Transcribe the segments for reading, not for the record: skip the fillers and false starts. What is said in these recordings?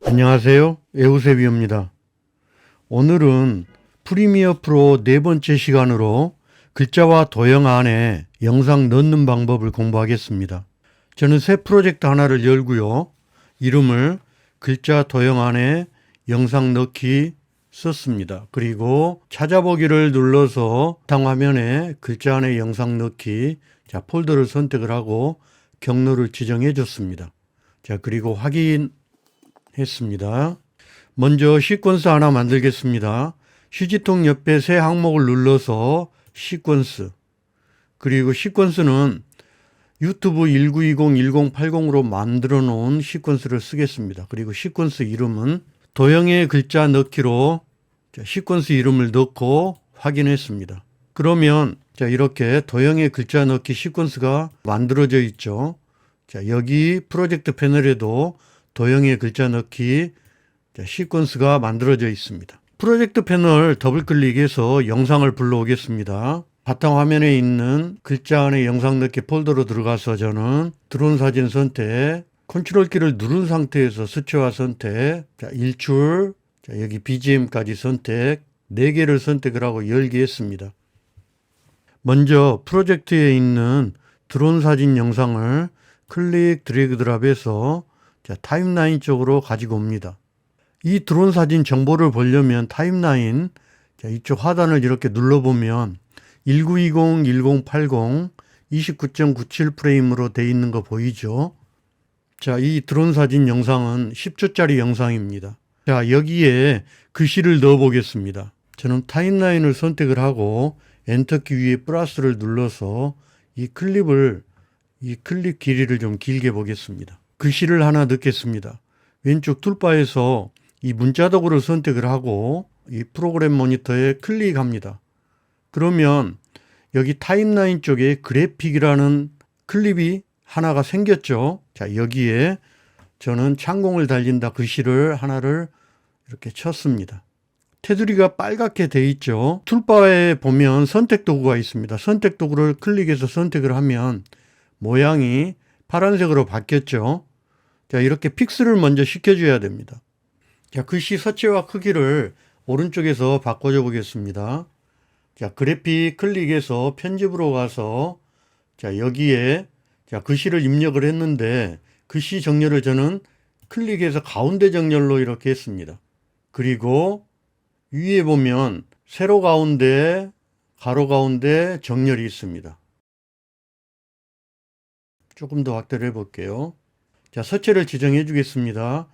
안녕하세요. 에우세비입니다. 오늘은 프리미어 프로 네 번째 시간으로 글자와 도형 안에 영상 넣는 방법을 공부하겠습니다. 저는 새 프로젝트 하나를 열고요. 이름을 글자 도형 안에 영상 넣기 썼습니다. 그리고 찾아보기를 눌러서 바탕 화면에 글자 안에 영상 넣기, 폴더를 선택을 하고 경로를 지정해 줬습니다. 그리고 확인했습니다. 먼저 시퀀스 하나 만들겠습니다. 휴지통 옆에 새 항목을 눌러서 시퀀스, 그리고 시퀀스는 유튜브 1920-1080으로 만들어 놓은 시퀀스를 쓰겠습니다. 그리고 시퀀스 이름은 도형의 글자 넣기로 시퀀스 이름을 넣고 확인했습니다. 그러면 이렇게 도형의 글자 넣기 시퀀스가 만들어져 있죠. 여기 프로젝트 패널에도 도형의 글자 넣기 시퀀스가 만들어져 있습니다. 프로젝트 패널 더블 클릭해서 영상을 불러오겠습니다. 바탕 화면에 있는 글자 안에 영상 넣기 폴더로 들어가서 저는 드론 사진 선택, 컨트롤 키를 누른 상태에서 수치화 선택, 일출, 여기 BGM까지 선택, 4개를 선택을 하고 열기 했습니다. 먼저 프로젝트에 있는 드론 사진 영상을 클릭 드래그 드랍해서 타임라인 쪽으로 가지고 옵니다. 이 드론 사진 정보를 보려면 타임라인 이쪽 하단을 이렇게 눌러보면 1920-1080 29.97 프레임으로 되어 있는 거 보이죠? 이 드론 사진 영상은 10초짜리 영상입니다. 여기에 글씨를 넣어 보겠습니다. 저는 타임라인을 선택을 하고 엔터키 위에 플러스를 눌러서 이 클립 길이를 좀 길게 보겠습니다. 글씨를 하나 넣겠습니다. 왼쪽 툴바에서 이 문자 도구를 선택을 하고 이 프로그램 모니터에 클릭합니다. 그러면 여기 타임라인 쪽에 그래픽이라는 클립이 하나가 생겼죠. 여기에 저는 창공을 달린다 글씨를 하나를 이렇게 쳤습니다. 테두리가 빨갛게 돼 있죠. 툴바에 보면 선택 도구가 있습니다. 선택 도구를 클릭해서 선택을 하면 모양이 파란색으로 바뀌었죠. 이렇게 픽스를 먼저 시켜줘야 됩니다. 글씨 서체와 크기를 오른쪽에서 바꿔줘 보겠습니다. 그래픽 클릭해서 편집으로 가서 여기에 글씨를 입력을 했는데 글씨 정렬을 저는 클릭해서 가운데 정렬로 이렇게 했습니다. 그리고 위에 보면 세로 가운데, 가로 가운데 정렬이 있습니다. 조금 더 확대를 해볼게요. 서체를 지정해 주겠습니다.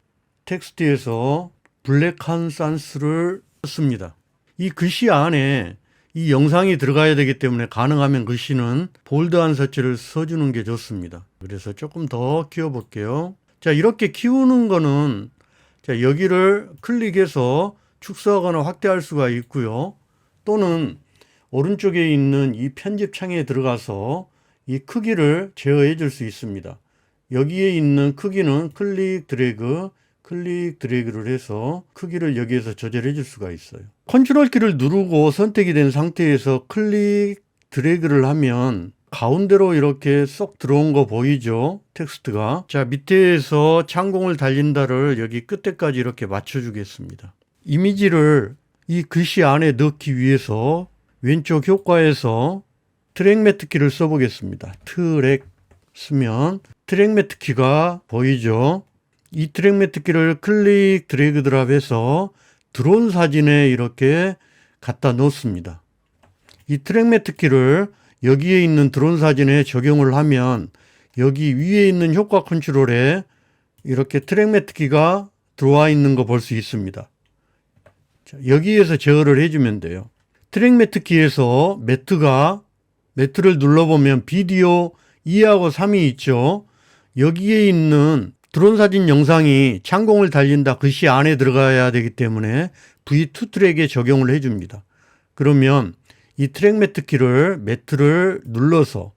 텍스트에서 블랙한 산스를 썼습니다. 이 글씨 안에 이 영상이 들어가야 되기 때문에 가능하면 글씨는 볼드한 서체를 써주는 게 좋습니다. 그래서 조금 더 키워볼게요. 이렇게 키우는 거는 여기를 클릭해서 축소하거나 확대할 수가 있고요. 또는 오른쪽에 있는 이 편집 창에 들어가서 이 크기를 제어해 줄 수 있습니다. 여기에 있는 크기는 클릭 드래그를 해서 크기를 여기에서 조절해 줄 수가 있어요. 컨트롤 키를 누르고 선택이 된 상태에서 클릭 드래그를 하면 가운데로 이렇게 쏙 들어온 거 보이죠? 텍스트가. 밑에서 창공을 달린다를 여기 끝에까지 이렇게 맞춰 주겠습니다. 이미지를 이 글씨 안에 넣기 위해서 왼쪽 효과에서 트랙 매트 키를 써보겠습니다. 트랙 쓰면 트랙 매트 키가 보이죠? 이 트랙 매트 키를 클릭 드래그 드랍해서 드론 사진에 이렇게 갖다 놓습니다. 이 트랙 매트 키를 여기에 있는 드론 사진에 적용을 하면 여기 위에 있는 효과 컨트롤에 이렇게 트랙 매트 키가 들어와 있는 거 볼 수 있습니다. 여기에서 제어를 해주면 돼요. 트랙 매트 키에서 매트를 눌러보면 비디오 2하고 3이 있죠. 여기에 있는 드론 사진 영상이 창공을 달린다 글씨 안에 들어가야 되기 때문에 V2 트랙에 적용을 해줍니다. 그러면 이 트랙 매트 키를 매트를 눌러서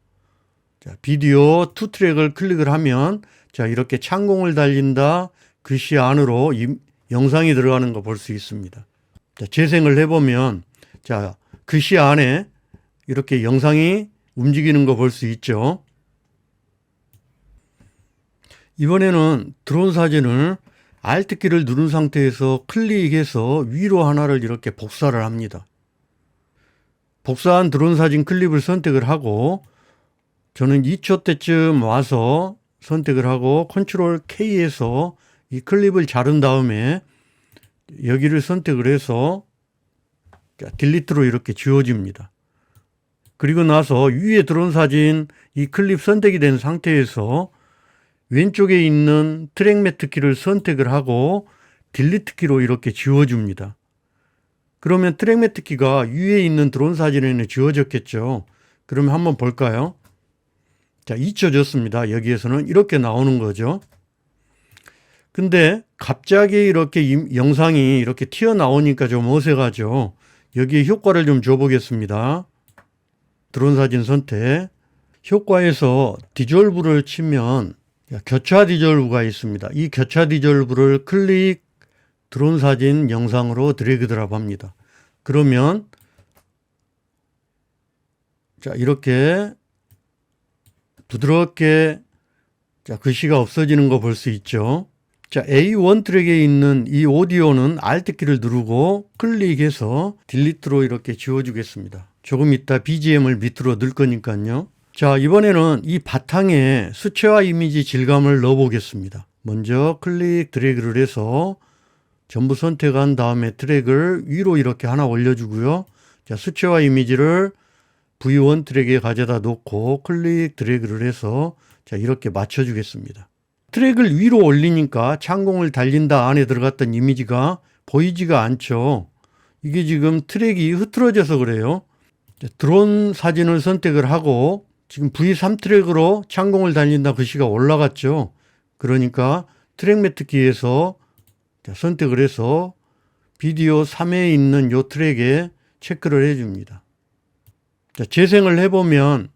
비디오 2 트랙을 클릭을 하면 이렇게 창공을 달린다 글씨 안으로 이 영상이 들어가는 거 볼 수 있습니다. 재생을 해보면 글씨 안에 이렇게 영상이 움직이는 거 볼 수 있죠. 이번에는 드론 사진을 Alt키를 누른 상태에서 클릭해서 위로 하나를 이렇게 복사를 합니다. 복사한 드론 사진 클립을 선택을 하고 저는 2초 때쯤 와서 선택을 하고 컨트롤 K에서 이 클립을 자른 다음에 여기를 선택을 해서 딜리트로 이렇게 지워집니다. 그리고 나서 위에 드론 사진 이 클립 선택이 된 상태에서 왼쪽에 있는 트랙 매트 키를 선택을 하고 딜리트 키로 이렇게 지워줍니다. 그러면 트랙 매트 키가 위에 있는 드론 사진에는 지워졌겠죠. 그러면 한번 볼까요? 자, 잊혀졌습니다. 여기에서는 이렇게 나오는 거죠. 근데 갑자기 이렇게 영상이 이렇게 튀어나오니까 좀 어색하죠. 여기에 효과를 좀 줘보겠습니다. 드론 사진 선택. 효과에서 디졸브를 치면 교차 디졸브가 있습니다. 이 교차 디졸브를 클릭 드론 사진 영상으로 드래그 드랍 합니다. 그러면 자, 이렇게 부드럽게 자, 글씨가 없어지는 거 볼 수 있죠. 자, A1 트랙에 있는 이 오디오는 Alt키를 누르고 클릭해서 딜리트로 이렇게 지워주겠습니다. 조금 이따 BGM을 밑으로 넣을 거니까요. 자, 이번에는 이 바탕에 수채화 이미지 질감을 넣어 보겠습니다. 먼저 클릭 드래그를 해서 전부 선택한 다음에 트랙을 위로 이렇게 하나 올려주고요. 자, 수채화 이미지를 V1 트랙에 가져다 놓고 클릭 드래그를 해서 자, 이렇게 맞춰주겠습니다. 트랙을 위로 올리니까 창공을 달린다 안에 들어갔던 이미지가 보이지가 않죠. 이게 지금 트랙이 흐트러져서 그래요. 드론 사진을 선택을 하고 지금 V3 트랙으로 창공을 달린다 글씨가 올라갔죠. 그러니까 트랙 매트 키에서 선택을 해서 비디오 3에 있는 이 트랙에 체크를 해줍니다. 자, 재생을 해보면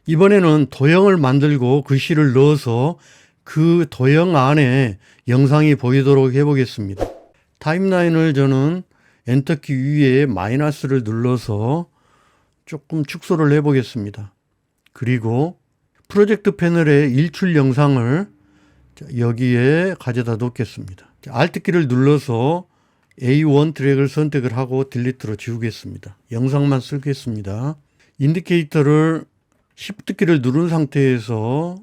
이번에는 도형을 만들고 글씨를 넣어서 그 도형 안에 영상이 보이도록 해보겠습니다. 타임라인을 저는 엔터키 위에 마이너스를 눌러서 조금 축소를 해보겠습니다. 그리고 프로젝트 패널의 일출 영상을 여기에 가져다 놓겠습니다. Alt키를 눌러서 A1 트랙을 선택을 하고 딜리트로 지우겠습니다. 영상만 쓰겠습니다. 인디케이터를 Shift키를 누른 상태에서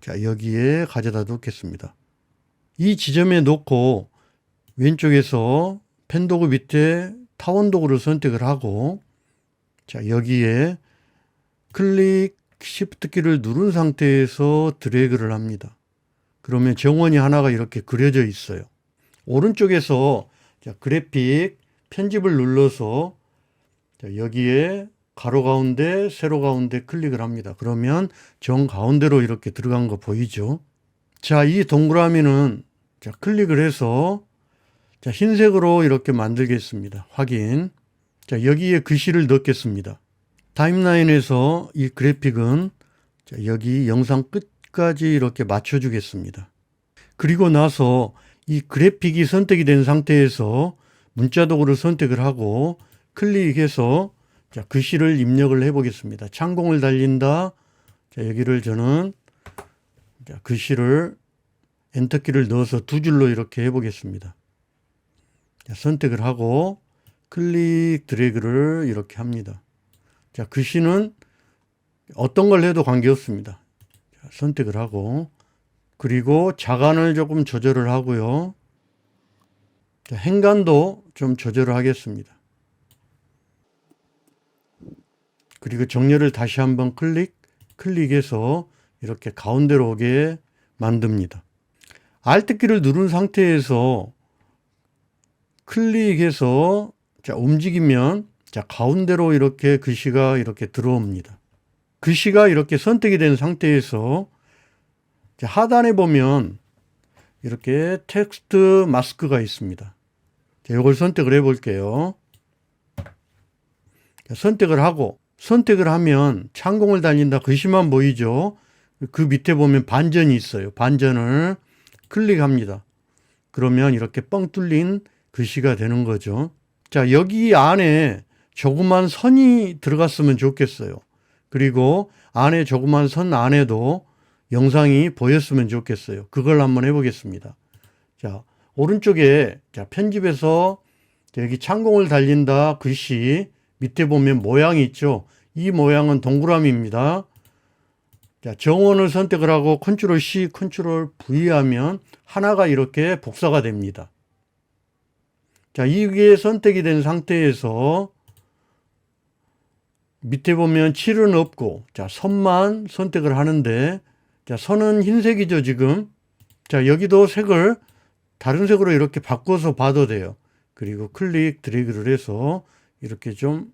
자, 여기에 가져다 놓겠습니다. 이 지점에 놓고 왼쪽에서 펜도구 밑에 타원 도구를 선택을 하고 자, 여기에 클릭 Shift키를 누른 상태에서 드래그를 합니다. 그러면 정원이 하나가 이렇게 그려져 있어요. 오른쪽에서 자, 그래픽 편집을 눌러서 자, 여기에 가로 가운데, 세로 가운데 클릭을 합니다. 그러면 정 가운데로 이렇게 들어간 거 보이죠? 자, 이 동그라미는 자, 클릭을 해서 자, 흰색으로 이렇게 만들겠습니다. 확인. 자, 여기에 글씨를 넣겠습니다. 타임라인에서 이 그래픽은 자, 여기 영상 끝까지 이렇게 맞춰주겠습니다. 그리고 나서 이 그래픽이 선택이 된 상태에서 문자 도구를 선택을 하고 클릭해서 자, 글씨를 입력을 해 보겠습니다. 창공을 달린다. 자, 여기를 저는 자, 글씨를 엔터키를 넣어서 두 줄로 이렇게 해 보겠습니다. 자, 선택을 하고 클릭 드래그를 이렇게 합니다. 자, 글씨는 어떤 걸 해도 관계없습니다. 자, 선택을 하고 그리고 자간을 조금 조절을 하고요. 자, 행간도 좀 조절을 하겠습니다. 그리고 정렬을 다시 한번 클릭해서 이렇게 가운데로 오게 만듭니다. Alt키를 누른 상태에서 클릭해서 자, 움직이면 자, 가운데로 이렇게 글씨가 이렇게 들어옵니다. 글씨가 이렇게 선택이 된 상태에서 자, 하단에 보면 이렇게 텍스트 마스크가 있습니다. 자, 이걸 선택을 해 볼게요. 자, 선택을 하면 창공을 달린다 글씨만 보이죠. 그 밑에 보면 반전이 있어요. 반전을 클릭합니다. 그러면 이렇게 뻥 뚫린 글씨가 되는 거죠. 자, 여기 안에 조그만 선이 들어갔으면 좋겠어요. 그리고 안에 조그만 선 안에도 영상이 보였으면 좋겠어요. 그걸 한번 해보겠습니다. 자, 오른쪽에 자, 편집에서 여기 창공을 달린다 글씨 밑에 보면 모양이 있죠. 이 모양은 동그라미입니다. 자, 정원을 선택을 하고 컨트롤 C, 컨트롤 V 하면 하나가 이렇게 복사가 됩니다. 자, 이게 선택이 된 상태에서 밑에 보면 7은 없고, 자, 선만 선택을 하는데, 자, 선은 흰색이죠, 지금. 자, 여기도 색을 다른 색으로 이렇게 바꿔서 봐도 돼요. 그리고 클릭, 드래그를 해서 이렇게 좀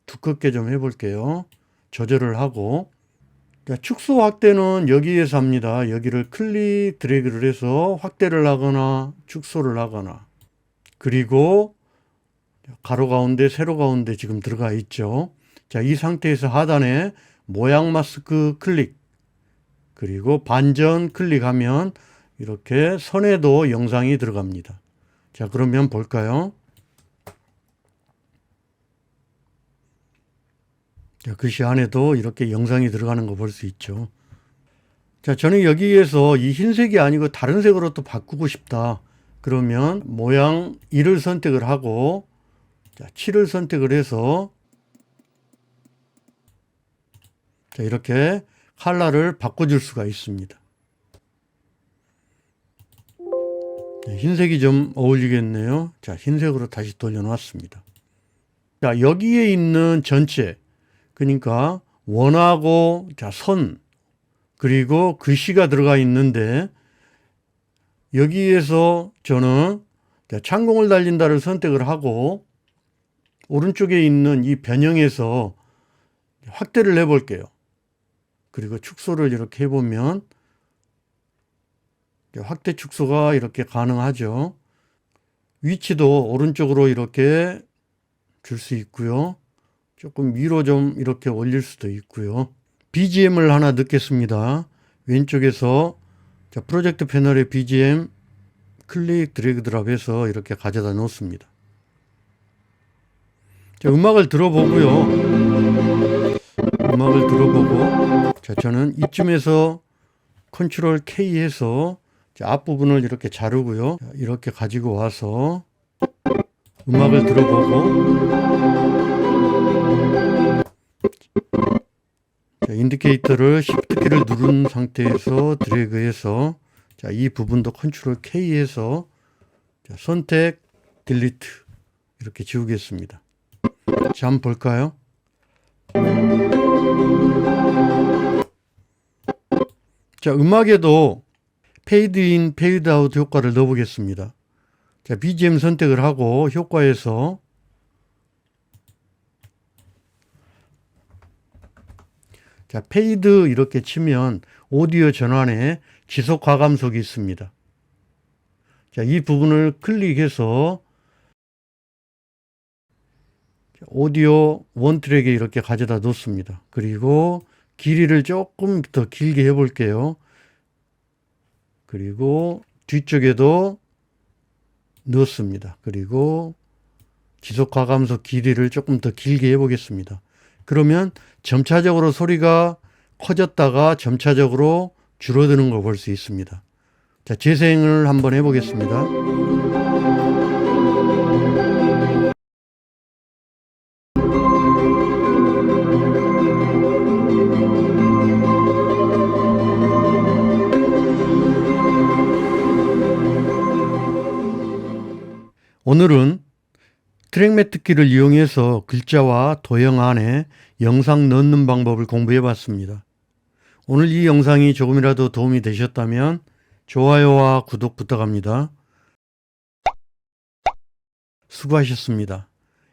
두껍게 좀 해볼게요. 조절을 하고. 자, 축소 확대는 여기에서 합니다. 여기를 클릭, 드래그를 해서 확대를 하거나 축소를 하거나. 그리고 가로 가운데, 세로 가운데 지금 들어가 있죠. 자, 이 상태에서 하단에 모양 마스크 클릭, 그리고 반전 클릭하면 이렇게 선에도 영상이 들어갑니다. 자, 그러면 볼까요? 자, 글씨 안에도 이렇게 영상이 들어가는 거 볼 수 있죠. 자, 저는 여기에서 이 흰색이 아니고 다른 색으로 또 바꾸고 싶다. 그러면 모양 1을 선택을 하고, 자, 7을 선택을 해서 자, 이렇게 컬러를 바꿔줄 수가 있습니다. 네, 흰색이 좀 어울리겠네요. 자, 흰색으로 다시 돌려놨습니다. 자, 여기에 있는 전체, 그러니까 원하고, 자, 선, 그리고 글씨가 들어가 있는데, 여기에서 저는 자, 창공을 달린다를 선택을 하고, 오른쪽에 있는 이 변형에서 확대를 해볼게요. 그리고 축소를 이렇게 해보면 확대 축소가 이렇게 가능하죠. 위치도 오른쪽으로 이렇게 줄 수 있고요. 조금 위로 좀 이렇게 올릴 수도 있고요. BGM을 하나 넣겠습니다. 왼쪽에서 자, 프로젝트 패널에 BGM 클릭 드래그 드랍 해서 이렇게 가져다 놓습니다. 자, 음악을 들어보고요. 음악을 들어보고, 자, 저는 이쯤에서 컨트롤 K 해서 앞부분을 이렇게 자르고요. 자, 이렇게 가지고 와서 음악을 들어보고, 자, 인디케이터를 Shift 키를 누른 상태에서 드래그해서 자, 이 부분도 컨트롤 K 해서 자, 선택, 딜리트 이렇게 지우겠습니다. 자, 한번 볼까요? 자, 음악에도 페이드 인, 페이드 아웃 효과를 넣어보겠습니다. 자, BGM 선택을 하고 효과에서 자, 페이드 이렇게 치면 오디오 전환에 지속 과감속이 있습니다. 자, 이 부분을 클릭해서 오디오 원 트랙에 이렇게 가져다 놓습니다. 그리고 길이를 조금 더 길게 해볼게요. 그리고 뒤쪽에도 넣습니다. 그리고 지속 과감속 길이를 조금 더 길게 해보겠습니다. 그러면 점차적으로 소리가 커졌다가 점차적으로 줄어드는 걸 볼 수 있습니다. 자, 재생을 한번 해보겠습니다. 오늘은 트랙 매트 키를 이용해서 글자와 도형 안에 영상 넣는 방법을 공부해 봤습니다. 오늘 이 영상이 조금이라도 도움이 되셨다면 좋아요와 구독 부탁합니다. 수고하셨습니다.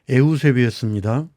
에우세비였습니다.